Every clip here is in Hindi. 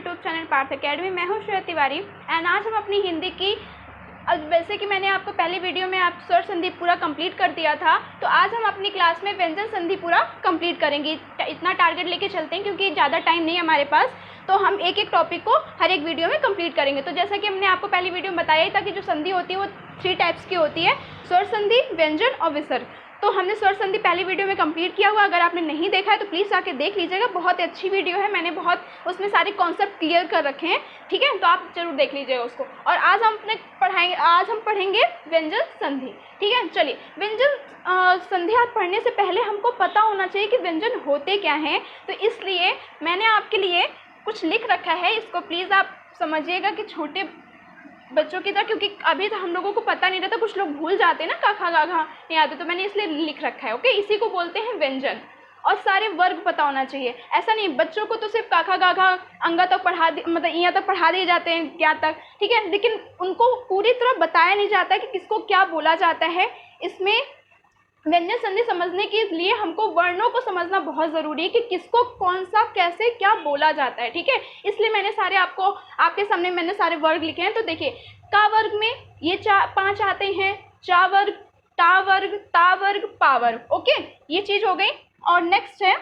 YouTube channel Partha academy. मैं हूँ श्रेया तिवारी एंड आज हम अपनी हिंदी की वैसे कि मैंने आपको पहली वीडियो में आप स्वर संधि पूरा कंप्लीट कर दिया था, तो आज हम अपनी क्लास में व्यंजन संधि पूरा कंप्लीट करेंगे। इतना टारगेट लेके चलते हैं क्योंकि ज़्यादा टाइम नहीं है हमारे पास, तो हम एक एक टॉपिक को हर एक वीडियो में कंप्लीट करेंगे। तो जैसा कि हमने आपको पहली वीडियो में बताया ही था कि जो संधि होती है वो 3 टाइप्स की होती है, स्वर संधि, व्यंजन और विसर्ग। तो हमने स्वर संधि पहली वीडियो में कंप्लीट किया हुआ, अगर आपने नहीं देखा है तो प्लीज़ आके देख लीजिएगा, बहुत ही अच्छी वीडियो है, मैंने बहुत उसमें सारे कॉन्सेप्ट क्लियर कर रखे हैं, ठीक है। तो आप जरूर देख लीजिएगा उसको। और आज हम पढ़ेंगे व्यंजन संधि, ठीक है। चलिए, व्यंजन संधि आप पढ़ने से पहले हमको पता होना चाहिए कि व्यंजन होते क्या हैं, तो इसलिए मैंने आपके लिए कुछ लिख रखा है, इसको प्लीज़ आप समझिएगा कि छोटे बच्चों की तरह, क्योंकि अभी तो हम लोगों को पता नहीं रहता, कुछ लोग भूल जाते हैं ना, काखा गाघा नहीं आते, तो मैंने इसलिए लिख रखा है, ओके। इसी को बोलते हैं व्यंजन। और सारे वर्ग पता होना चाहिए, ऐसा नहीं बच्चों को तो सिर्फ काखा गाघा अंगा तक मतलब यहाँ तक पढ़ा दिए जाते हैं, क्या तक, ठीक है, लेकिन उनको पूरी तरह बताया नहीं जाता कि किसको क्या बोला जाता है। इसमें व्यंजन संधि समझने के लिए हमको वर्णों को समझना बहुत ज़रूरी है कि किसको कौन सा कैसे क्या बोला जाता है, ठीक है। इसलिए मैंने सारे आपके सामने मैंने सारे वर्ग लिखे हैं। तो देखिए, का वर्ग में ये 5 आते हैं, चा वर्ग, टा वर्ग, ता वर्ग, पा वर्ग, ओके, ये चीज़ हो गई। और नेक्स्ट है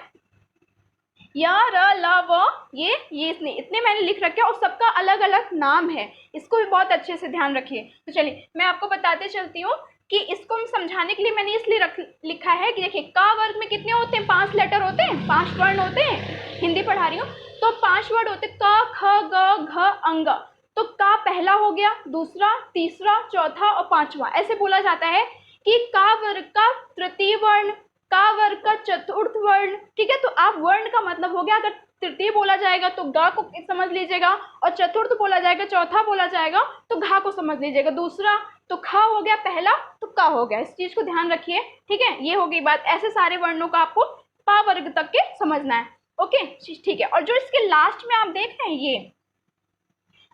या, र, ल, व, ये इतने मैंने लिख रखे हैं और सबका अलग अलग नाम है, इसको भी बहुत अच्छे से ध्यान रखिए। तो चलिए मैं आपको बताते चलती हूँ कि इसको हम समझाने के लिए मैंने इसलिए लिखा है कि देखिए, का वर्ग में कितने होते हैं, 5 लेटर होते हैं, 5 वर्ण होते हैं, हिंदी पढ़ा रही हूँ तो 5 वर्ड होते हैं, क, ख, ग, घ, अंग। तो का पहला हो गया, दूसरा, तीसरा, चौथा और 5वां, ऐसे बोला जाता है कि का वर्ग का तृतीय वर्ण, का वर्ग का चतुर्थ वर्ण, ठीक है। तो आप वर्ण का मतलब हो गया, अगर तृतीय बोला जाएगा तो गा को समझ लीजिएगा, और चतुर्थ बोला जाएगा, चौथा बोला जाएगा तो घा को समझ लीजिएगा, दूसरा तो खा हो गया पहला, तो का हो गया, इस चीज को ध्यान रखिए, ठीक है। ये हो गई बात, ऐसे सारे वर्णों का आपको पा वर्ग तक के समझना है, ओके, ठीक है। और जो इसके लास्ट में आप देख रहे हैं ये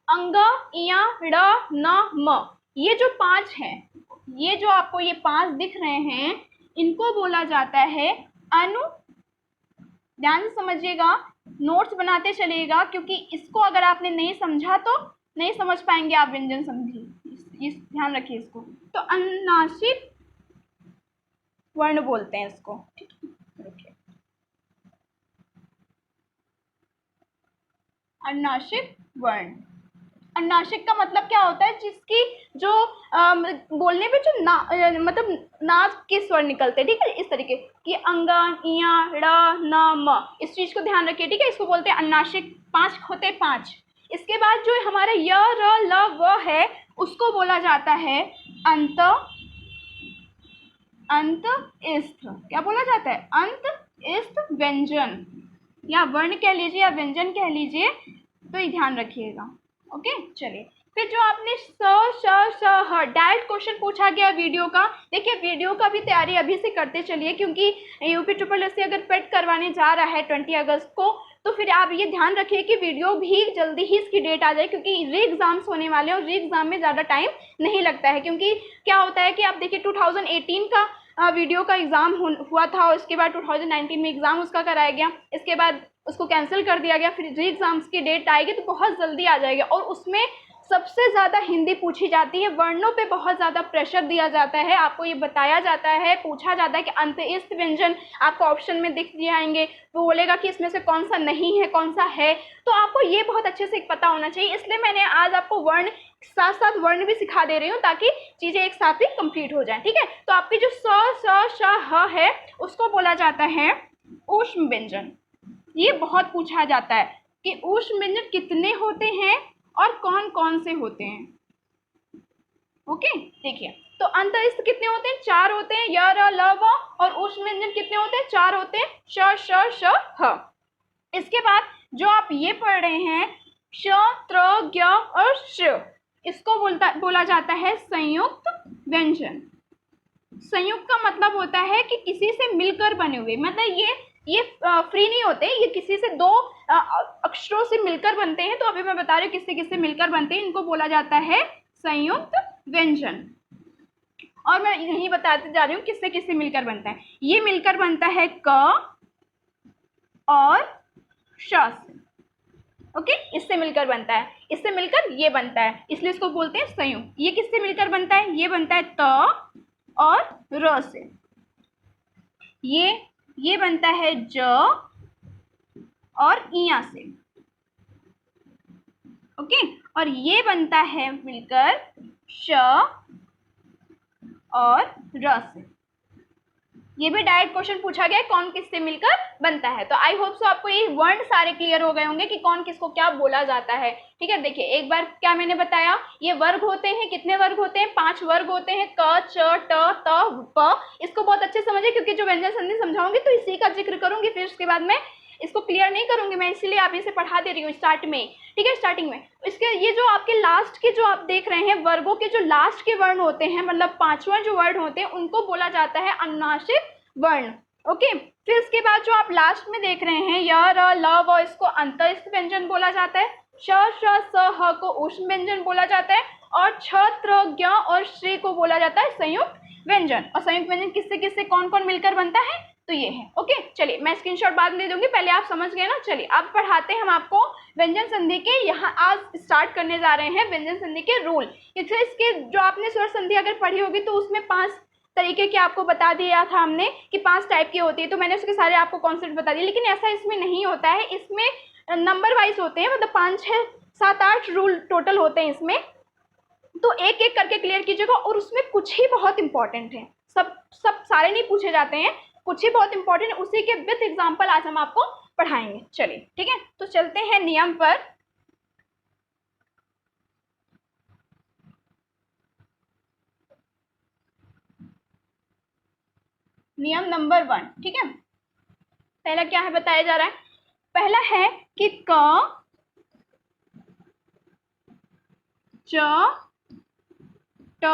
अंग, इया, ड़, न, म, ये जो 5 हैं, ये जो आपको ये 5 दिख रहे हैं, इनको बोला जाता है अनु। ध्यान से समझिएगा, नोट्स बनाते चलिएगा, क्योंकि इसको अगर आपने नहीं समझा तो नहीं समझ पाएंगे आप व्यंजन संधि, ध्यान रखिए इसको। तो अनुनासिक वर्ण बोलते हैं इसको, ठीक है, अनुनासिक वर्ण। अनुनासिक का मतलब क्या होता है, जिसकी जो बोलने पे जो मतलब नाक के स्वर निकलते हैं, ठीक है, इस तरीके की अंगा, इया, ड़, न, म, इस चीज को ध्यान रखिए, ठीक है। इसको बोलते हैं अनुनासिक, 5 होते हैं 5। इसके बाद जो हमारा य, र, ल, व है, उसको बोला जाता है अंत इस्थ। क्या बोला जाता है, अंत इस्थ व्यंजन, या वर्ण कह लीजिए या व्यंजन कह लीजिए, तो ये ध्यान रखिएगा, ओके। चलिए, फिर जो आपने स, श, ह डायरेक्ट क्वेश्चन पूछा गया वीडियो का, देखिए वीडियो का भी तैयारी अभी से करते चलिए, क्योंकि यूपी SSSC अगर पेड करवाने जा रहा है 20 अगस्त को, तो फिर आप ये ध्यान रखिए कि वीडियो भी जल्दी ही इसकी डेट आ जाए, क्योंकि री एग्जाम्स होने वाले हैं और री एग्जाम में ज़्यादा टाइम नहीं लगता है। क्योंकि क्या होता है कि आप देखिए 2018 का वीडियो का एग्ज़ाम हुआ था, और इसके बाद 2019 में एग्ज़ाम उसका कराया गया, इसके बाद उसको कैंसिल कर दिया गया, फिर री एग्जाम्स की डेट आएगी तो बहुत जल्दी आ जाएगी, और उसमें सबसे ज़्यादा हिंदी पूछी जाती है, वर्णों पे बहुत ज़्यादा प्रेशर दिया जाता है, आपको ये बताया जाता है, पूछा जाता है कि अंतइस्थ व्यंजन आपको ऑप्शन में दिख जाएंगे, वो बोलेगा कि इसमें से कौन सा नहीं है कौन सा है, तो आपको ये बहुत अच्छे से पता होना चाहिए। इसलिए मैंने आज आपको वर्ण साथ साथ वर्ण भी सिखा दे रही हूँ, ताकि चीज़ें एक साथ ही कंप्लीट हो जाए, ठीक है। तो आपकी जो स, श, ह है, उसको बोला जाता है ऊष्म व्यंजन। ये बहुत पूछा जाता है कि ऊष्म व्यंजन कितने होते हैं और कौन कौन से होते हैं, ओके। देखिए, तो अंतइस्थ कितने होते हैं, 4 होते हैं, य, र, ल, व, और ऊष्म व्यंजन कितने होते हैं, 4 होते हैं, श, श, ह। इसके बाद जो आप ये पढ़ रहे हैं श, त्र, ज्ञ और श, इसको बोला जाता है संयुक्त व्यंजन। संयुक्त का मतलब होता है कि किसी से मिलकर बने हुए, मतलब ये फ्री नहीं होते, ये किसी से 2 अक्षरों से मिलकर बनते हैं। तो अभी मैं बता रही हूँ किससे किससे मिलकर बनते हैं, इनको बोला जाता है संयुक्त व्यंजन। और मैं यही बताते जा रही हूँ किससे किससे मिलकर बनता है। ये मिलकर बनता है क और श से, ओके, इससे मिलकर बनता है, इससे मिलकर ये बनता है, इसलिए इसको बोलते हैं संयुक्त। ये किससे मिलकर बनता है? ये बनता है त और र से। ये बनता है ज और इया से। ओके, और ये बनता है मिलकर श और र से। ये भी डायरेक्ट क्वेश्चन पूछा गया है कौन किससे मिलकर बनता है। तो आई होप सो आपको ये वर्ण सारे क्लियर हो गए होंगे कि कौन किसको क्या बोला जाता है। ठीक है, देखिए एक बार क्या मैंने बताया, ये वर्ग होते हैं, कितने वर्ग होते हैं? 5 वर्ग होते हैं, क च ट त प। इसको बहुत अच्छे समझिए, क्योंकि जो व्यंजन संधि समझाऊंगी तो इसी का जिक्र करूंगी, फिर उसके बाद में इसको क्लियर नहीं करूंगी मैं, इसीलिए आप इसे पढ़ा दे रही हूँ स्टार्ट में। ठीक है, स्टार्टिंग में इसके ये जो आपके लास्ट के जो आप देख रहे हैं वर्गों के जो लास्ट के वर्ण होते हैं, मतलब 5वां जो वर्ण होते हैं, उनको बोला जाता है अनुनासिक वर्ण। ओके, फिर इसके बाद जो आप लास्ट में देख रहे हैं य र ल व, इसको अंतःस्थ व्यंजन बोला जाता है। श श स ह को ऊष्म व्यंजन बोला जाता है, और छ त्र ज्ञ और श्री को बोला जाता है संयुक्त व्यंजन। और संयुक्त व्यंजन किससे किससे कौन कौन मिलकर बनता है? तो ये है। ओके, चलिए मैं स्क्रीनशॉट बाद में दे दूंगी, पहले आप समझ गए ना। चलिए अब पढ़ाते हैं हम आपको व्यंजन संधि के, यहाँ आज स्टार्ट करने जा रहे हैं व्यंजन संधि के रूल। इसके जो आपने स्वर संधि अगर पढ़ी होगी तो उसमें 5 तरीके की आपको बता दिया था हमने कि 5 टाइप की होती है, तो मैंने उसके सारे आपको कॉन्सेप्ट बता दिए। लेकिन ऐसा इसमें नहीं होता है, इसमें नंबर वाइज होते हैं, मतलब 5 6 7 8 रूल टोटल होते हैं इसमें। तो एक एक करके क्लियर कीजिएगा, और उसमें कुछ ही बहुत इंपॉर्टेंट है, सब सारे नहीं पूछे जाते हैं, कुछ ही बहुत इंपॉर्टेंट है, उसी के विथ एग्जाम्पल आज हम आपको पढ़ाएंगे। चलिए ठीक है, तो चलते हैं नियम पर। नियम नंबर 1, ठीक है, पहला क्या है बताया जा रहा है? पहला है कि क च ट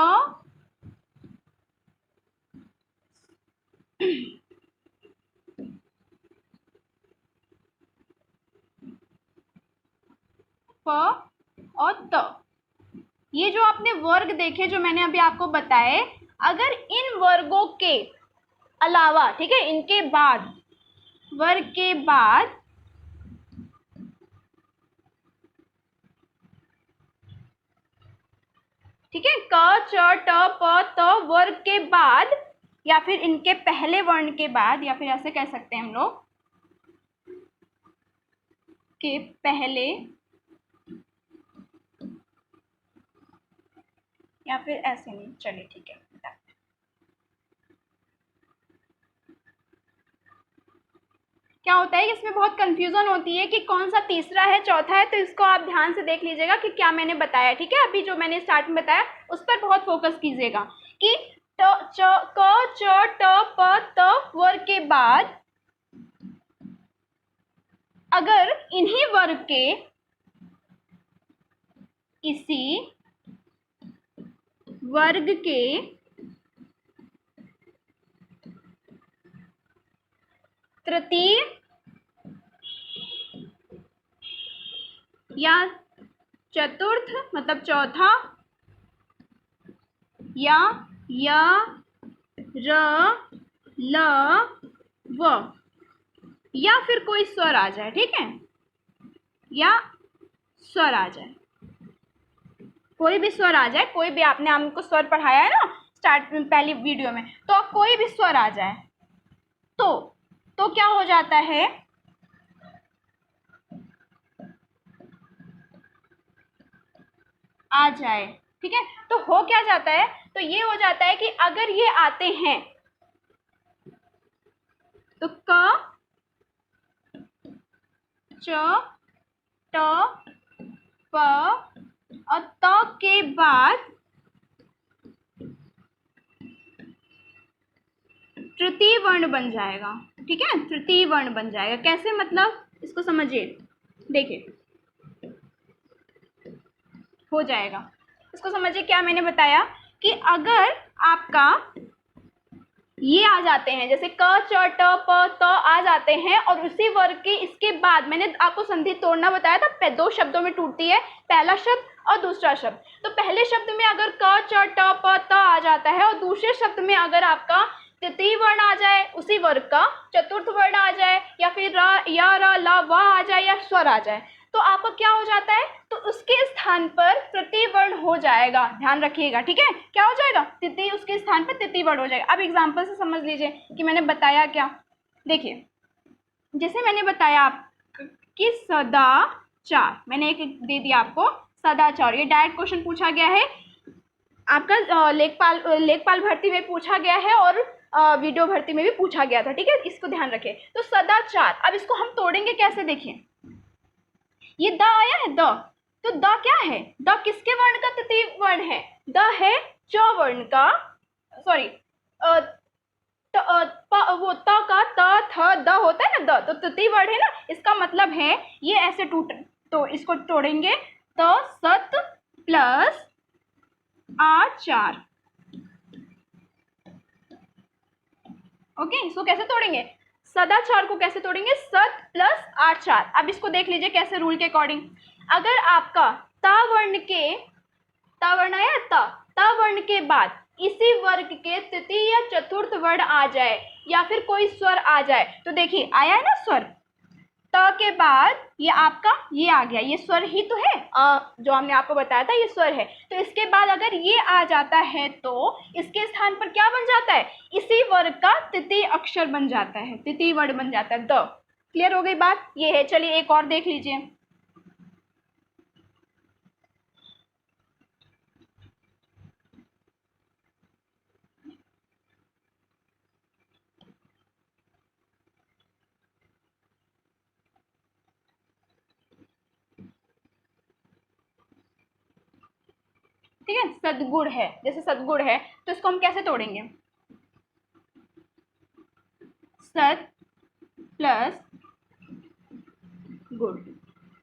प और त, ये जो आपने वर्ग देखे जो मैंने अभी आपको बताए, अगर इन वर्गों के अलावा, ठीक है, इनके बाद, वर्ग के बाद ठीक है, क च ट प त वर्ग के बाद, या फिर इनके पहले वर्ण के बाद, या फिर ऐसे कह सकते हैं हम लोग के पहले, या फिर ऐसे नहीं, चलिए ठीक है। क्या होता है कि इसमें बहुत कंफ्यूजन होती है कि कौन सा तीसरा है चौथा है, तो इसको आप ध्यान से देख लीजिएगा कि क्या मैंने बताया। ठीक है, अभी जो मैंने स्टार्ट में बताया उस पर बहुत फोकस कीजिएगा कि क च ट प त वर्ग के बाद अगर इन्हीं वर्ग के इसी वर्ग के तृतीय या चतुर्थ, मतलब चौथा, या य र ल व, या फिर कोई स्वर आ जाए, ठीक है, या स्वर आ जाए, कोई भी स्वर आ जाए, कोई भी, आपने हमको स्वर पढ़ाया है ना स्टार्ट में पहली वीडियो में, तो कोई भी स्वर आ जाए तो क्या हो जाता है? आ जाए, ठीक है, तो हो क्या जाता है? तो ये हो जाता है कि अगर ये आते हैं तो क च ट प और त के बाद तृतीय वर्ण बन जाएगा। ठीक है, तृतीय वर्ण बन जाएगा। कैसे, मतलब इसको समझिए, देखिए हो जाएगा, इसको समझिए। क्या मैंने बताया कि अगर आपका ये आ जाते हैं, जैसे क च ट प त आ जाते हैं, और उसी वर्ग के इसके बाद मैंने आपको संधि तोड़ना बताया था, 2 शब्दों में टूटती है, पहला शब्द और दूसरा शब्द। तो पहले शब्द में अगर क च ट प त आ जाता है, और दूसरे शब्द में अगर आपका तृतीय वर्ण आ जाए उसी वर्ग का, चतुर्थ वर्ण आ जाए, या फिर र य र ल व आ जाए, या स्वर आ जाए, तो आपका क्या हो जाता है, तो उसके स्थान पर तृतीय वर्ण हो जाएगा, ध्यान रखिएगा, ठीक है। क्या हो जाएगा, तृतीय, उसके स्थान पर तृतीय वर्ण हो जाएगा। अब एग्जाम्पल से समझ लीजिए कि मैंने बताया क्या। देखिए, जैसे मैंने बताया आप कि सदाचार, मैंने एक दे दिया आपको सदाचार, ये डायरेक्ट क्वेश्चन पूछा गया है आपका, लेखपाल भर्ती में पूछा गया है और वीडियो भर्ती में भी पूछा गया था, ठीक है, इसको ध्यान रखें। तो सदाचार, अब इसको हम तोड़ेंगे कैसे, देखिए ये द आया है, द, तो द क्या है, द किसके वर्ण का तृतीय वर्ण है, द है च वर्ण का, सॉरी वो त का, त थ द होता है ना, द तो तृतीय वर्ण है ना, इसका मतलब है ये ऐसे टूट, तो इसको तोड़ेंगे, त सत प्लस आचार, ओके। इसको कैसे तोड़ेंगे, सदाचार को कैसे तोड़ेंगे, सत प्लस आचार। अब इसको देख लीजिए कैसे, रूल के अकॉर्डिंग, अगर आपका ता वर्ण के, ता वर्ण आया, ता वर्ण के बाद इसी वर्ग के तृतीय या चतुर्थ वर्ण आ जाए या फिर कोई स्वर आ जाए, तो देखिए आया है ना स्वर, त के बाद ये आपका ये आ गया, ये स्वर ही तो है, जो हमने आपको बताया था ये स्वर है, तो इसके बाद अगर ये आ जाता है तो इसके स्थान पर क्या बन जाता है, इसी वर्ग का तृतीय अक्षर बन जाता है, तृतीय वर्ण बन जाता है, द। क्लियर हो गई बात, ये है। चलिए एक और देख लीजिए, ठीक है, सदगुण है, जैसे सदगुण है तो इसको हम कैसे तोड़ेंगे, सत प्लस गुण,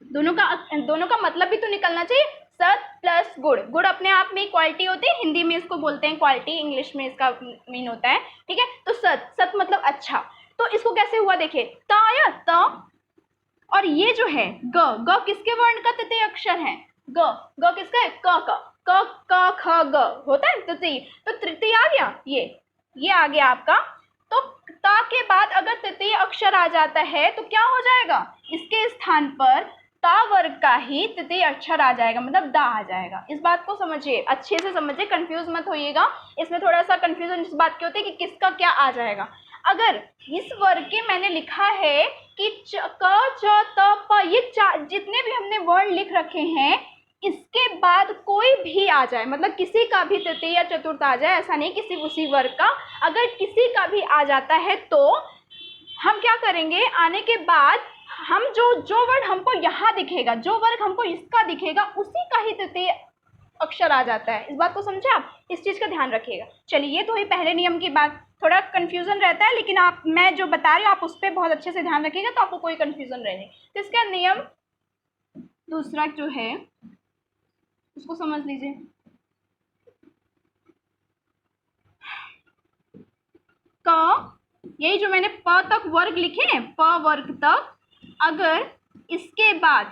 दोनों का मतलब भी तो निकलना चाहिए, सत प्लस गुण, गुण अपने आप में क्वालिटी होती है, हिंदी में इसको बोलते हैं क्वालिटी, इंग्लिश में इसका मीन होता है, ठीक है। तो सत, सत मतलब अच्छा, तो इसको कैसे हुआ, देखिए त आया, त और ये जो है ग, ग किसके वर्ण का तृतीय अक्षर है, ग, ग किसका है, क का, क क ख ग होता है तृतीय, तो तृतीय आ गया, ये आ गया आपका। तो ता के बाद अगर तृतीय अक्षर आ जाता है तो क्या हो जाएगा, इसके स्थान पर ता वर्ग का ही तृतीय अक्षर आ जाएगा, मतलब दा आ जाएगा। इस बात को समझिए, अच्छे से समझिए, कंफ्यूज मत होइएगा, इसमें थोड़ा सा कंफ्यूजन इस बात की होती है कि किसका क्या आ जाएगा। अगर इस वर्ग के मैंने लिखा है कि क च त प, ये जितने भी हमने वर्ड लिख रखे हैं, इसके बाद कोई भी आ जाए, मतलब किसी का भी तृतीय या चतुर्थ आ जाए, ऐसा नहीं किसी उसी वर्ग का, अगर किसी का भी आ जाता है तो हम क्या करेंगे, आने के बाद हम जो वर्ड हमको यहाँ दिखेगा, जो वर्ग हमको इसका दिखेगा, उसी का ही तृतीय अक्षर आ जाता है। इस बात को समझे आप, इस चीज़ का ध्यान रखिएगा। चलिए ये तो ही पहले नियम की बात, थोड़ा कन्फ्यूज़न रहता है, लेकिन आप, मैं जो बता रही हूँ आप उस पर बहुत अच्छे से ध्यान रखिएगा तो आपको कोई कन्फ्यूज़न रहे नहीं। तो इसका नियम दूसरा जो है उसको समझ लीजिए, क, यही जो मैंने प तक वर्ग लिखे हैं, प वर्ग तक, अगर इसके बाद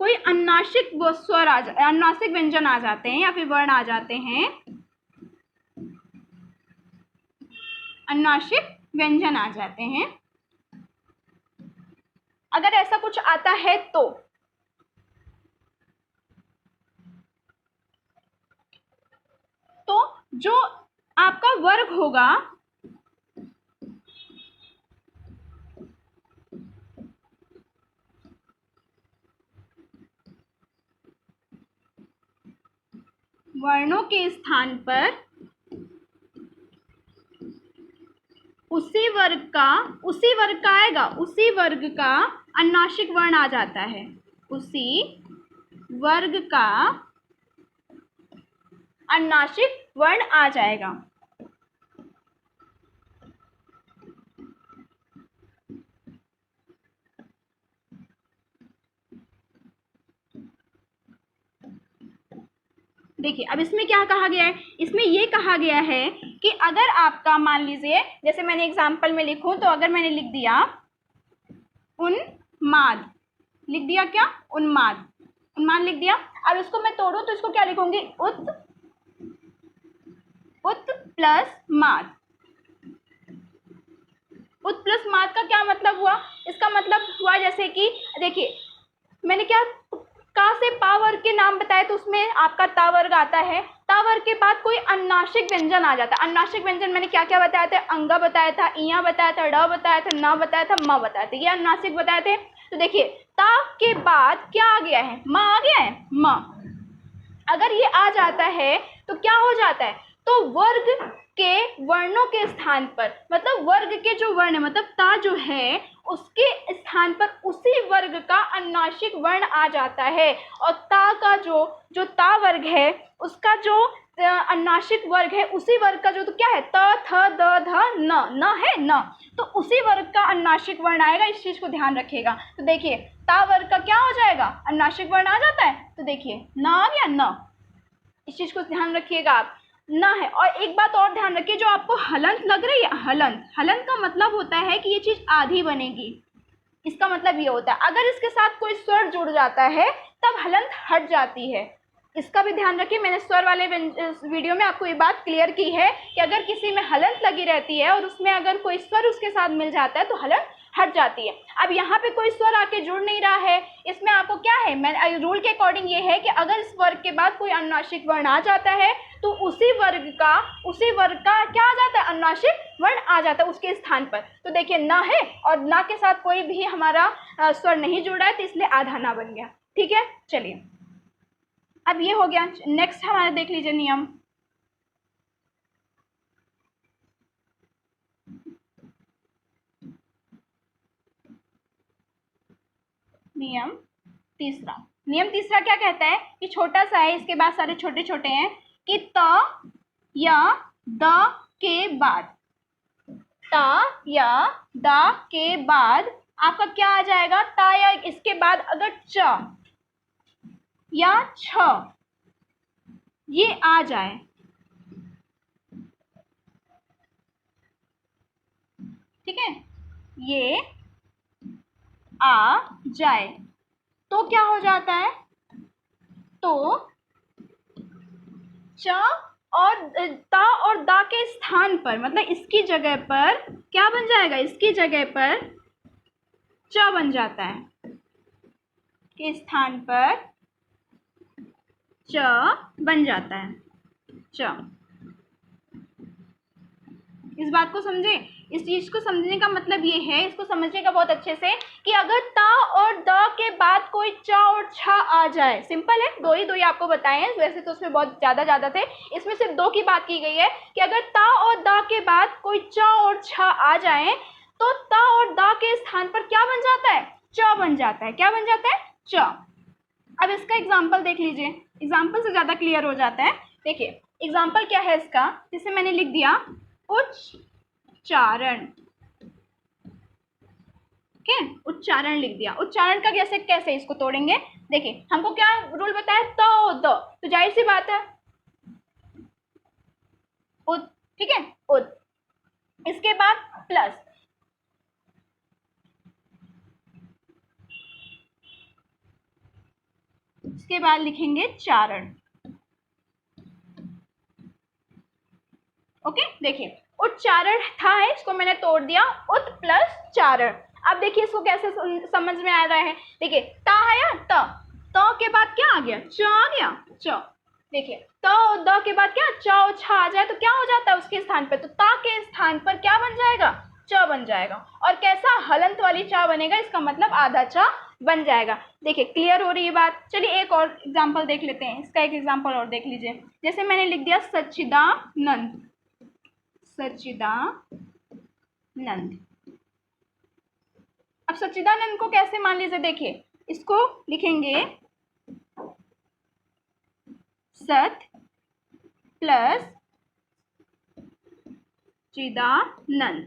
कोई अनुनासिक स्वर आ जाए, अनुनासिक व्यंजन आ जाते हैं या फिर वर्ण आ जाते हैं, अनुनासिक व्यंजन आ जाते हैं, अगर ऐसा कुछ आता है तो जो आपका वर्ग होगा वर्णों के स्थान पर उसी वर्ग का आएगा, उसी वर्ग का अनुनासिक वर्ण आ जाता है, उसी वर्ग का अनुनासिक वर्ण आ जाएगा। देखिए अब इसमें क्या कहा गया है, इसमें ये कहा गया है कि अगर आपका, मान लीजिए जैसे मैंने एग्जाम्पल में लिखूं, तो अगर मैंने लिख दिया उन्माद, लिख दिया क्या, उन्माद, उन्माद लिख दिया। अब इसको मैं तोड़ूं तो इसको क्या लिखूंगी, उत प्लस माद। उत प्लस माद का क्या मतलब हुआ, इसका मतलब हुआ जैसे कि देखिए मैंने क्या का से पा वर्ग के नाम बताए तो उसमें आपका ता वर्ग आता है। ता वर्ग के बाद कोई अनुनासिक व्यंजन आ जाता है। अनुनासिक व्यंजन मैंने क्या क्या बताया था, अंगा बताया था, इया बताया था, ड बताया था, न बताया था, म बताया था, ये अनुनासिक बताए थे। तो देखिए ता के बाद क्या आ गया है, म आ गया है, म। अगर ये आ जाता है तो क्या हो जाता है, तो वर्ग के वर्णों के स्थान पर, मतलब वर्ग के जो वर्ण है, मतलब ता जो है उसके स्थान पर उसी वर्ग का अनुनासिक वर्ण आ जाता है। और ता का जो ता वर्ग है उसका जो अनुनासिक वर्ग है उसी वर्ग का जो तो क्या है, त थ द ध न है न, तो उसी वर्ग का अनुनासिक वर्ण आएगा। इस चीज को ध्यान रखिएगा। तो देखिए ता वर्ग का क्या हो जाएगा, अनुनासिक वर्ण आ जाता है। तो देखिए न आ गया न, इस चीज को ध्यान रखिएगा आप, न है। और एक बात और ध्यान रखिए, जो आपको हलंत लग रही है, हलंत, हलंत का मतलब होता है कि ये चीज आधी बनेगी। इसका मतलब ये होता है अगर इसके साथ कोई स्वर जुड़ जाता है तब हलंत हट जाती है। इसका भी ध्यान रखिए। मैंने स्वर वाले वीडियो में आपको ये बात क्लियर की है कि अगर किसी में हलंत लगी रहती है और उसमें अगर कोई स्वर उसके साथ मिल जाता है तो हलंत हट जाती है। अब यहाँ पे कोई स्वर आके जुड़ नहीं रहा है, इसमें आपको क्या है, मैं रूल के अकॉर्डिंग ये है कि अगर इस वर्ग के बाद कोई अनुनासिक वर्ण आ जाता है तो उसी वर्ग का क्या आ जाता है, अनुनासिक वर्ण आ जाता है उसके स्थान पर। तो देखिए न है और न के साथ कोई भी हमारा स्वर नहीं जुड़ रहा है, तो इसलिए आधा ना बन गया। ठीक है, चलिए अब ये हो गया। नेक्स्ट हमारा देख लीजिए नियम। नियम तीसरा, नियम तीसरा क्या कहता है कि छोटा सा है, इसके बाद सारे छोटे छोटे हैं, कि त या द के बाद, त या द के बाद आपका क्या आ जाएगा, ता या इसके बाद अगर च या छ ये आ जाए, ठीक है, ये आ जाए तो क्या हो जाता है, तो च और ता और दा के स्थान पर, मतलब इसकी जगह पर क्या बन जाएगा, इसकी जगह पर च बन जाता है, के स्थान पर च बन जाता है, च। इस बात को समझे। इस चीज को समझने का मतलब ये है, इसको समझने का बहुत अच्छे से, कि अगर ता और द के बाद कोई च और छ आ जाए, सिंपल है, दो ही आपको बताए हैं, वैसे तो उसमें बहुत ज्यादा थे, इसमें सिर्फ दो की बात की गई है कि अगर ता और द के बाद कोई च और छ आ जाए तो ता और द के स्थान पर क्या बन जाता है, च बन जाता है। क्या बन जाता है, च। अब इसका एग्जाम्पल देख लीजिए, एग्जाम्पल से ज्यादा क्लियर हो जाता है। देखिए एग्जाम्पल क्या है इसका, जिसे मैंने लिख दिया उच्चारण, ठीक है, उच्चारण लिख दिया। उच्चारण का कैसे इसको तोड़ेंगे, देखिए हमको क्या रूल बताया, तो द, तो जाहिर सी बात है उद, ठीक है, उद। इसके बाद प्लस, इसके बाद लिखेंगे चारण। ओके, देखिए उच्चारण था है, इसको मैंने तोड़ दिया, उत प्लस चारण। अब देखिए इसको कैसे समझ में आ रहा है, देखिए ता है या त के बाद क्या आ गया, च आ गया, च। देखिए त और द के बाद क्या च और छ आ जाए तो क्या हो जाता है उसके स्थान पर, तो ता के स्थान पर क्या बन जाएगा, च बन जाएगा। और कैसा, हलंत वाली च बनेगा, इसका मतलब आधा च बन जाएगा। देखिए क्लियर हो रही है बात। चलिए एक और एग्जाम्पल देख लेते हैं, इसका एक एग्जाम्पल और देख लीजिए। जैसे मैंने लिख दिया सच्चिदानंद, सच्चिदानंद। अब सच्चिदानंद को कैसे मान लीजिए, देखिए इसको लिखेंगे सत प्लस चिदानंद।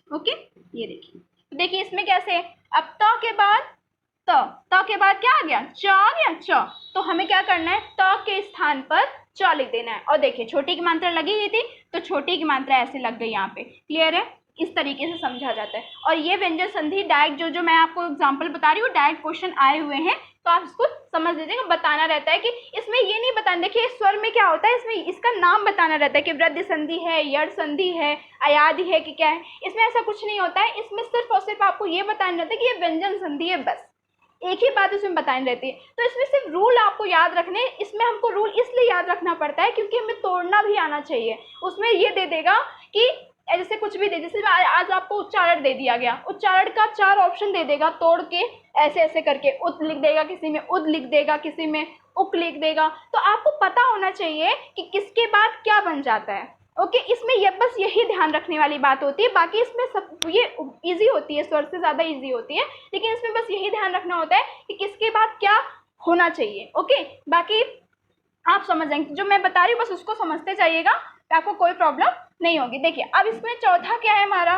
ओके, ये देखिए इसमें कैसे, अब त के बाद त के बाद क्या आ गया, च आ गया, च। तो हमें क्या करना है, त के स्थान पर च लिख देना है। और देखिए छोटी की मात्रा लगी हुई थी तो छोटी की मात्रा ऐसे लग गई यहाँ पे। क्लियर है, इस तरीके से समझा जाता है। और ये व्यंजन संधि डायरेक्ट जो मैं आपको एग्जांपल बता रही हूँ, डायरेक्ट क्वेश्चन आए हुए हैं, तो आप इसको समझ लीजिएगा। बताना रहता है कि इसमें ये नहीं बताना, देखिए स्वर में क्या होता है, इसमें इसका नाम बताना रहता है कि वृद्धि संधि है, यड़ संधि है, अयाधि है कि क्या है। इसमें ऐसा कुछ नहीं होता है, इसमें सिर्फ और सिर्फ आपको ये बताना रहता है कि ये व्यंजन संधि है, बस। एक ही बात इसमें बतानी रहती है। तो इसमें सिर्फ रूल आपको याद रखने, इसमें हमको रूल इसलिए याद रखना पड़ता है क्योंकि हमें तोड़ना भी आना चाहिए। उसमें ये दे देगा कि जैसे कुछ भी दे, जैसे आज आपको उच्चारण दे दिया गया, उच्चारण का 4 ऑप्शन दे देगा तोड़ के, ऐसे ऐसे करके उत लिख देगा, किसी में उद लिख देगा, किसी में उक लिख देगा। तो आपको पता होना चाहिए कि किसके बाद क्या बन जाता है। ओके, इसमें ये बस यही ध्यान रखने वाली बात होती है। बाकी इसमें सब ये इजी होती है, स्वर से ज़्यादा इजी होती है, लेकिन इसमें बस यही ध्यान रखना होता है कि किसके बाद क्या होना चाहिए। ओके, बाकी आप समझ जाएंगे, जो मैं बता रही हूँ बस उसको समझते जाइएगा, आपको कोई प्रॉब्लम नहीं होगी। देखिए अब इसमें चौथा क्या है, हमारा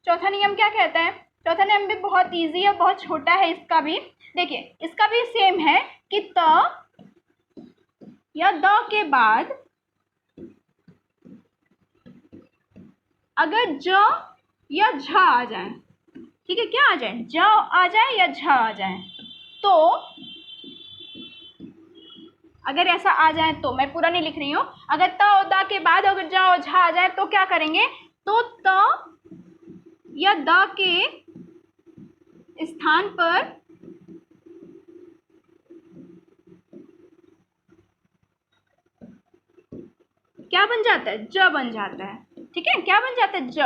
चौथा नियम क्या कहता है। चौथा नियम भी बहुत इजी है, बहुत छोटा है इसका भी। देखिए इसका भी सेम है कि त या द के बाद अगर ज या झ आ जाए, ठीक है, क्या आ जाए, ज आ जाए या झ आ जाए, तो अगर ऐसा आ जाए तो, मैं पूरा नहीं लिख रही हूँ, अगर त और द के बाद अगर ज और झ आ जाए तो क्या करेंगे, तो त या द के स्थान पर क्या बन जाता है, ज बन जाता है। ठीक है, क्या बन जाता है, ज।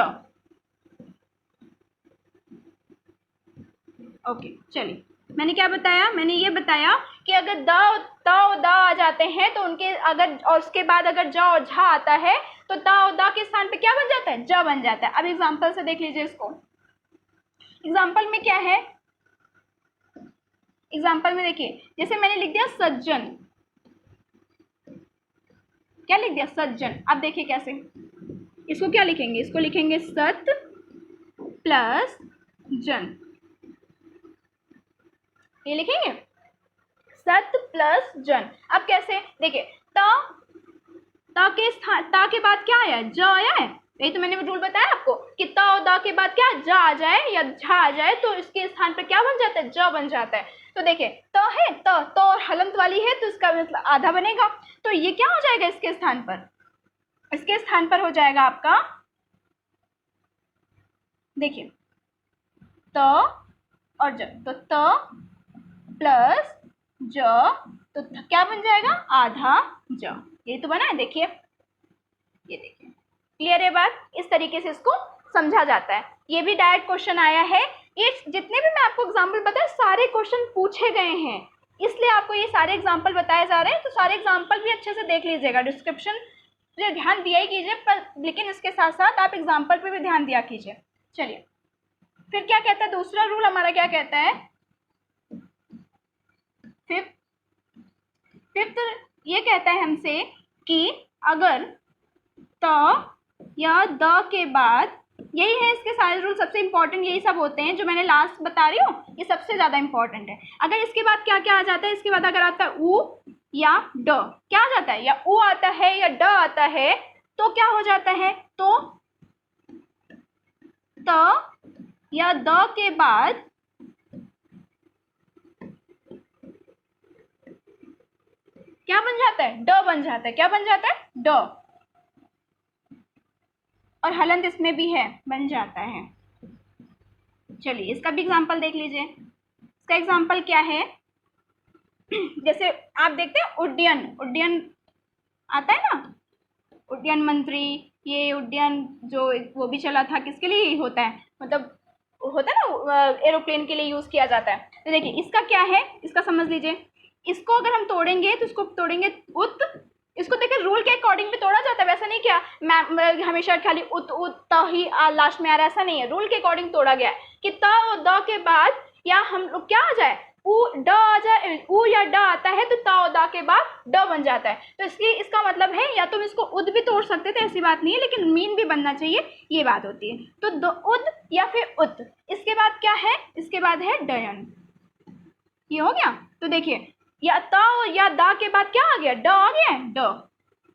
ओके चलिए, मैंने क्या बताया, मैंने ये बताया कि अगर द त और द आ जाते हैं तो उनके अगर, और उसके बाद अगर ज और झ आता है तो त और द के स्थान पे क्या बन जाता है, ज बन जाता है। अब एग्जांपल से देख लीजिए इसको। एग्जांपल में क्या है, एग्जांपल में देखिए, जैसे मैंने लिख दिया सज्जन, क्या लिख दिया, सज्जन। अब देखिए कैसे, इसको क्या लिखेंगे, इसको लिखेंगे सत प्लस जन, ये लिखेंगे सत प्लस जन। अब कैसे, देखिए त के स्थान, त के बाद क्या आया, ज आया है। यही तो मैंने रूल बताया आपको कि त और द के बाद क्या ज आ जाए या झ आ जाए तो इसके स्थान पर क्या बन जाता है, ज बन जाता है। तो देखिए त है, त और हलंत वाली है तो इसका मतलब आधा बनेगा, तो ये क्या हो जाएगा इसके स्थान पर, इसके स्थान पर हो जाएगा आपका, देखिए त और ज, तो त प्लस ज, तो क्या बन जाएगा, आधा ज। ये तो बना है, देखिए ये देखिए, क्लियर है बात। इस तरीके से इसको समझा जाता है। ये भी डायरेक्ट क्वेश्चन आया है। ये जितने भी मैं आपको एग्जाम्पल बताए सारे क्वेश्चन पूछे गए हैं, इसलिए आपको ये सारे एग्जाम्पल बताए जा रहे हैं। तो सारे एग्जाम्पल भी अच्छे से देख लीजिएगा, डिस्क्रिप्शन पे ध्यान दिया ही कीजिए, पर लेकिन इसके साथ साथ आप एग्जाम्पल पे भी ध्यान दिया कीजिए। चलिए फिर क्या कहता है, दूसरा रूल हमारा क्या कहता है, फिफ्थ ये कहता है हमसे कि अगर त या द के बाद, यही है इसके सारे रूल, सबसे इंपॉर्टेंट यही सब होते हैं जो मैंने लास्ट बता रही हूँ, ये सबसे ज़्यादा इंपॉर्टेंट है। अगर इसके बाद क्या क्या आ जाता है, इसके बाद अगर आता है उ या ड, क्या आ जाता है, या उ आता है या ड आता है, तो क्या हो जाता है, तो त या द के बाद क्या बन जाता है, ड बन जाता है। क्या बन जाता है, ड, और हलंत इसमें भी है, बन जाता है। चलिए इसका भी एग्जांपल देख लीजिए। इसका एग्जांपल क्या है, जैसे आप देखते हैं उड्डयन, उड्डयन आता है ना, उड्डयन मंत्री, ये उड्डयन जो वो भी चला था, किसके लिए होता है, मतलब होता है ना, एरोप्लेन के लिए यूज किया जाता है। तो देखिए इसका क्या है, इसका समझ लीजिए। इसको अगर हम तोड़ेंगे तो इसको तोड़ेंगे उत, इसको देखिए रूल के अकॉर्डिंग भी तोड़ा जाता है, वैसा नहीं क्या मैं हमेशा खाली उत उत त ही लास्ट में आ रहा है, ऐसा नहीं है। रूल के अकॉर्डिंग तोड़ा गया है कि त और द के बाद या हम लोग क्या आ जाए, उ ड आ जाए, उ या ड आता है तो त और द के बाद ड बन जाता है। तो इसका मतलब है, या तुम इसको उद भी तोड़ सकते थे, ऐसी बात नहीं है, लेकिन मीन भी बनना चाहिए, ये बात होती है। तो उद या फिर उत, इसके बाद क्या है, इसके बाद है डयन, ये हो गया। तो देखिए या त या द के बाद क्या आ गया, ड आ गया है, ड,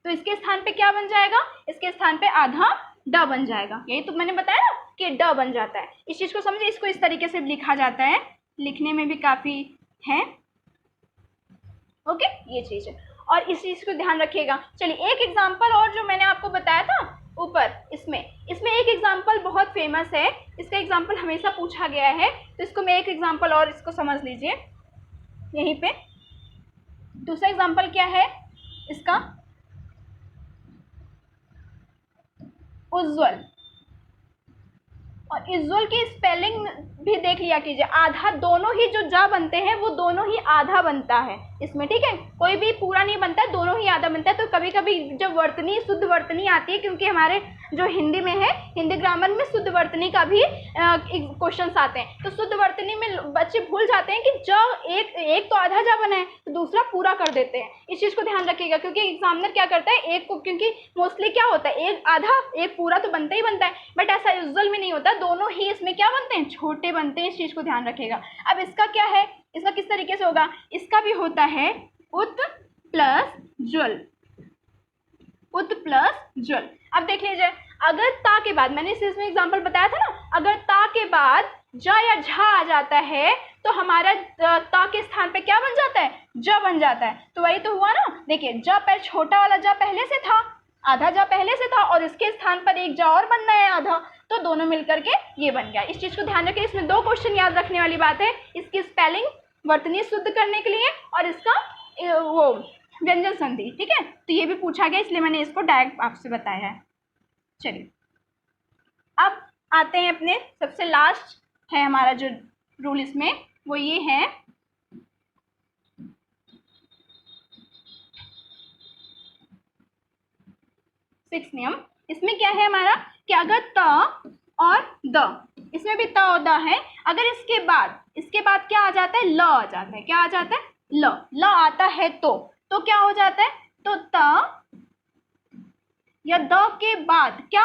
तो इसके स्थान पे क्या बन जाएगा, इसके स्थान पे आधा ड बन जाएगा। यही तो मैंने बताया ना कि ड बन जाता है। इस चीज को समझिए, इसको इस तरीके से लिखा जाता है, लिखने में भी काफी है। ओके, ये चीज है, और इस चीज को ध्यान रखिएगा। चलिए एक एग्जांपल और जो मैंने आपको बताया था ऊपर। इसमें इसमें एक एग्जाम्पल बहुत फेमस है, इसका एग्जाम्पल हमेशा पूछा गया है, तो इसको मैं एक एग्जाम्पल और इसको समझ लीजिए यहीं पे। दूसरा एग्जाम्पल क्या है इसका, उज्ज्वल। और इज्वल की स्पेलिंग भी देख लिया कीजिए, आधा दोनों ही जो जा बनते हैं वो दोनों ही आधा बनता है इसमें, ठीक है, कोई भी पूरा नहीं बनता है, दोनों ही आधा बनता है। तो कभी कभी जब वर्तनी शुद्ध वर्तनी आती है, क्योंकि हमारे जो हिंदी में है, हिंदी ग्रामर में शुद्ध वर्तनी का भी क्वेश्चंस आते हैं, तो शुद्ध वर्तनी में बच्चे भूल जाते हैं कि ज एक तो आधा जा बना है तो दूसरा पूरा कर देते हैं। इस चीज़ को ध्यान रखिएगा, क्योंकि एग्जामिनर क्या करता है, एक को, क्योंकि मोस्टली क्या होता है, एक आधा एक पूरा तो बनता ही बनता है, बट ऐसा यूजुअल में नहीं होता, दोनों ही इसमें क्या बनते हैं, छोटे बनते हैं। इस चीज़ को ध्यान रखिएगा। अब इसका क्या है, इसका किस तरीके से होगा, इसका भी होता है उत प्लस ज्वल, उत प्लस ज्वल। अब देख लीजिए, अगर ता के बाद, मैंने इसमें एग्जांपल बताया था ना, अगर ता के बाद जा या झा आ जाता है तो हमारा ता के स्थान पे क्या बन जाता है, ज बन जाता है। तो वही तो हुआ ना, देखिए ज पर छोटा वाला जा पहले से था, आधा जा पहले से था, और इसके स्थान पर एक जा और बनना है आधा, तो दोनों मिलकर के ये बन गया। इस चीज़ को ध्यान रखिए। इसमें दो क्वेश्चन याद रखने वाली बात है, इसकी स्पेलिंग वर्तनी शुद्ध करने के लिए और इसका वो व्यंजन संधि, ठीक है, तो ये भी पूछा गया, इसलिए मैंने इसको डायरेक्ट आपसे बताया है। चलिए अब आते हैं अपने सबसे लास्ट है हमारा जो रूल इसमें, वो ये है 6 नियम। इसमें क्या है हमारा कि अगर त और द, इसमें भी त और द है, अगर इसके बाद क्या आ जाता है, ल आ जाता है, क्या आ जाता है, ल आता है, तो क्या हो जाता है, तो त या द के बाद क्या,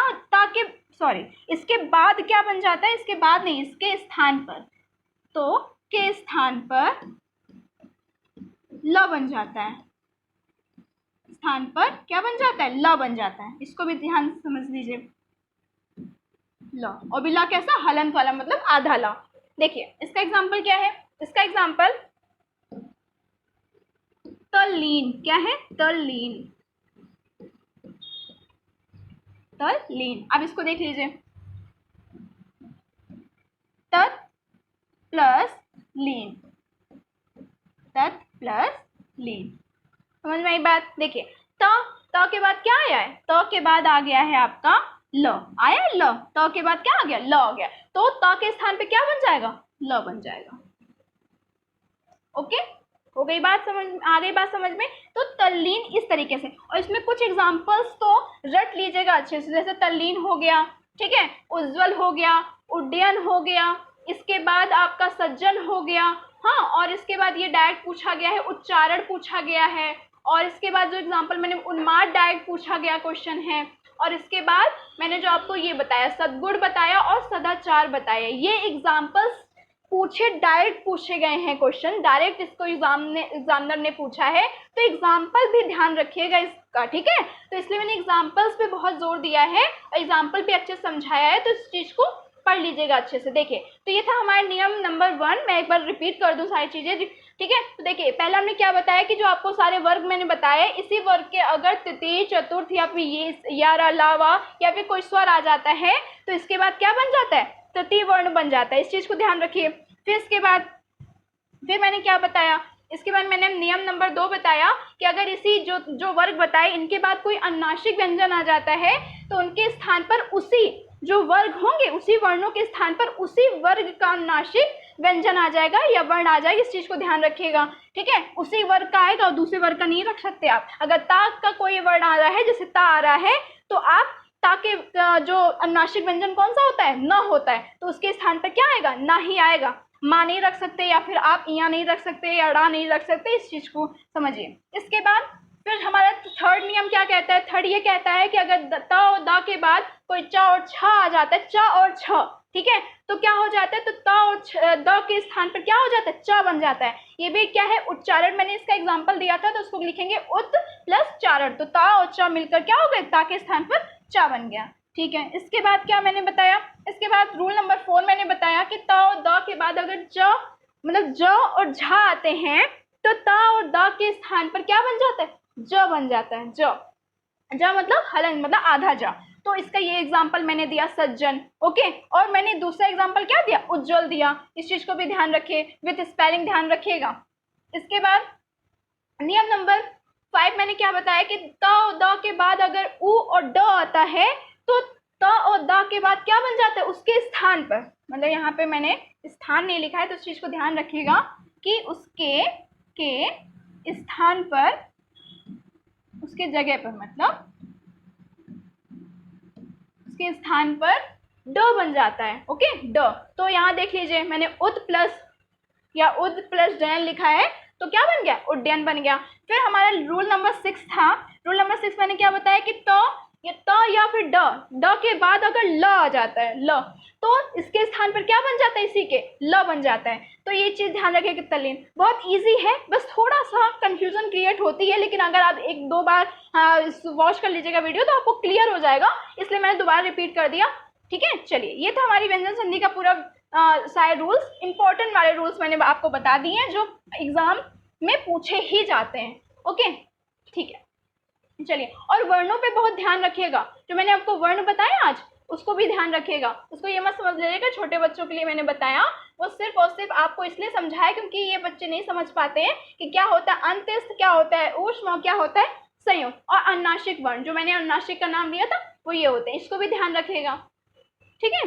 इसके बाद क्या बन जाता है, इसके बाद नहीं, इसके स्थान पर, तो के स्थान पर ल बन जाता है, स्थान पर क्या बन जाता है, ल बन जाता है। इसको भी ध्यान से समझ लीजिए, ल, और भी ल कैसा, हलंत वाला, मतलब आधा ल। देखिए इसका एग्जाम्पल क्या है, इसका एग्जाम्पल तल्लीन, क्या है, तल्लीन, तल्लीन। अब इसको देख लीजिए, तत् प्लस लीन, तत् प्लस लीन, समझ में आई बात। देखिए त के बाद क्या आया है, त के बाद आ गया है आपका ल, आया ल, त के बाद क्या आ गया, ल आ गया, तो त के स्थान पे क्या बन जाएगा, ल बन जाएगा। ओके, हो गई बात समझ, आ गई बात समझ में। तो तल्लीन इस तरीके से, और इसमें कुछ एग्जांपल्स तो रट लीजिएगा अच्छे से, जैसे तल्लीन हो गया, ठीक है, उज्ज्वल हो गया, उड्डयन हो गया, इसके बाद आपका सज्जन हो गया, हाँ, और इसके बाद ये डायरेक्ट पूछा गया है, उच्चारण पूछा गया है, और इसके बाद जो एग्जाम्पल मैंने उन्माद डायरेक्ट पूछा गया क्वेश्चन है, और इसके बाद मैंने जो आपको ये बताया, सद्गुण बताया और सदाचार बताया, ये एग्जाम्पल्स डायरेक्ट पूछे गए हैं क्वेश्चन, डायरेक्ट इसको एग्जामिनर ने पूछा है, तो एग्जाम्पल भी ध्यान रखिएगा इसका, ठीक है। तो इसलिए मैंने एग्जाम्पल्स पे बहुत जोर दिया है, और एग्जाम्पल भी अच्छे से समझाया है, तो इस चीज़ को पढ़ लीजिएगा अच्छे से। देखिए, तो ये था हमारा नियम नंबर 1, मैं एक बार रिपीट कर दूं सारी चीज़ें, ठीक है। तो देखिए, पहला हमने क्या बताया कि जो आपको सारे वर्ग मैंने बताए, इसी वर्ग के अगर तृतीय, चतुर्थ या फिर ये या अलावा या फिर कोई स्वर आ जाता है, तो इसके बाद क्या बन जाता है, तृतीय वर्ण बन जाता है। इस चीज़ को ध्यान रखिए। फिर इसके बाद फिर मैंने क्या बताया, इसके बाद मैंने नियम नंबर 2 बताया कि अगर इसी जो वर्ग बताए, इनके बाद कोई अनुनासिक व्यंजन आ जाता है, तो उनके स्थान पर उसी जो वर्ग होंगे, उसी वर्णों के स्थान पर उसी वर्ग का अनुनासिक व्यंजन आ जाएगा या वर्ण आ जाएगा। इस चीज़ को ध्यान रखिएगा, ठीक है। उसी वर्ग का आएगा और दूसरे वर्ग का नहीं रख सकते आप। अगर ता का कोई वर्ण आ रहा है, जैसे ता आ रहा है, तो आप ता के जो अनुनासिक व्यंजन कौन सा होता है, न होता है, तो उसके स्थान पर क्या आएगा, ना ही आएगा। माँ नहीं रख सकते, या फिर आप इया नहीं रख सकते, या ड़ा नहीं रख सकते। इस चीज़ को समझिए। इसके बाद फिर हमारा थर्ड नियम क्या कहता है, थर्ड ये कहता है कि अगर त और द के बाद कोई च और छ आ जाता है, च और छ, ठीक है, तो क्या हो जाता है, तो त और द के स्थान पर क्या हो जाता है, च बन जाता है। ये भी क्या है, उच्चारण। मैंने इसका एग्जाम्पल दिया था, तो उसको लिखेंगे उत प्लस चारण, तो ता और च मिलकर क्या हो गए, ता के स्थान पर च बन गया, ठीक है। इसके बाद क्या मैंने बताया, इसके बाद रूल नंबर 4 मैंने बताया कि त और द के बाद अगर ज मतलब ज और झा आते हैं, तो त और द के स्थान पर क्या बन जाता है, ज बन जाता है। ज मतलब हलन, मतलब आधा जा। तो इसका ये एग्जाम्पल मैंने दिया सज्जन। ओके, और मैंने दूसरा एग्जाम्पल क्या दिया, उज्जवल दिया। इस चीज़ को भी ध्यान रखिए, विथ स्पेलिंग ध्यान रखिएगा। इसके बाद नियम नंबर 5 मैंने क्या बताया कि त और द के बाद अगर उ और ड आता है तो त और द के बाद क्या बन जाता है, उसके स्थान पर, मतलब यहाँ पे मैंने स्थान नहीं लिखा है तो उस चीज़ को ध्यान रखिएगा कि उसके के स्थान पर, उसके जगह पर, मतलब उसके स्थान पर ड बन जाता है। ओके, ड। तो यहाँ देख लीजिए मैंने उद प्लस या उद प्लस डयन लिखा है तो क्या बन गया, उड्डयन बन गया। फिर हमारा रूल नंबर 6 था। रूल नंबर 6 मैंने क्या बताया कि त या फिर ड के बाद अगर ल आ जाता है, ल, तो इसके स्थान पर क्या बन जाता है, इसी के ल बन जाता है। तो ये चीज़ ध्यान रखिए कि तल्लीन बहुत इजी है, बस थोड़ा सा कंफ्यूजन क्रिएट होती है, लेकिन अगर आप 1-2 बार वॉच कर लीजिएगा वीडियो तो आपको क्लियर हो जाएगा, इसलिए मैंने दोबारा रिपीट कर दिया। ठीक है, चलिए ये था हमारी व्यंजन संधि का पूरा सारे रूल्स, इंपॉर्टेंट वाले रूल्स मैंने आपको बता दिए हैं जो एग्जाम में पूछे ही जाते हैं। ओके, ठीक है, चलिए। और वर्णों पे बहुत ध्यान रखिएगा, जो मैंने आपको वर्ण बताया आज उसको भी ध्यान रखिएगा। उसको ये मत समझ लीजिएगा छोटे बच्चों के लिए मैंने बताया, वो सिर्फ और सिर्फ आपको इसलिए समझाया क्योंकि ये बच्चे नहीं समझ पाते हैं कि क्या होता है अंत्यस्थ, क्या होता है ऊष्म, क्या होता है संयुग। और अनुनासिक वर्ण, जो मैंने अनुनासिक का नाम लिया था वो ये होते हैं, इसको भी ध्यान रखिएगा। ठीक है,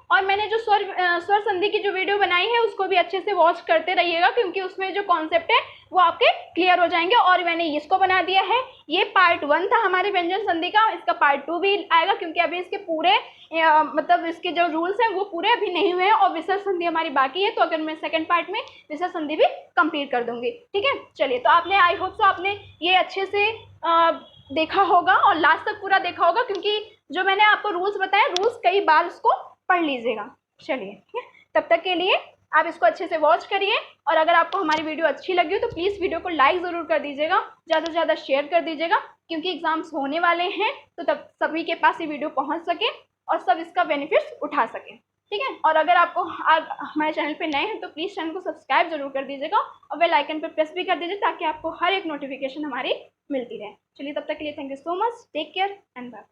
और मैंने जो स्वर संधि की जो वीडियो बनाई है उसको भी अच्छे से वॉच करते रहिएगा क्योंकि उसमें जो कॉन्सेप्ट है वो आपके क्लियर हो जाएंगे। और मैंने इसको बना दिया है, ये पार्ट 1 था हमारे व्यंजन संधि का, इसका पार्ट 2 भी आएगा क्योंकि अभी इसके पूरे मतलब इसके जो रूल्स हैं वो पूरे अभी नहीं हुए हैं और विसर्ग संधि हमारी बाकी है। तो अगर मैं सेकंड पार्ट में विसर्ग संधि भी कंप्लीट कर दूंगी। ठीक है, चलिए। तो आपने, आई होप सो आपने ये अच्छे से देखा होगा और लास्ट तक पूरा देखा होगा क्योंकि जो मैंने आपको रूल्स बताए, रूल्स कई बार उसको पढ़ लीजिएगा। चलिए, ठीक है, तब तक के लिए आप इसको अच्छे से वॉच करिए और अगर आपको हमारी वीडियो अच्छी लगी हो तो प्लीज़ वीडियो को लाइक ज़रूर कर दीजिएगा, ज़्यादा से ज़्यादा शेयर कर दीजिएगा क्योंकि एग्जाम्स होने वाले हैं तो तब सभी के पास ये वीडियो पहुंच सके और सब इसका बेनिफिट्स उठा सकें। ठीक है, और अगर आपको हमारे चैनल पे नए हैं तो प्लीज़ चैनल को सब्सक्राइब जरूर कर दीजिएगा और बेल आइकन पर प्रेस भी कर दीजिए ताकि आपको हर एक नोटिफिकेशन हमारी मिलती रहे। चलिए, तब तक के लिए thank you so much, take care and bye.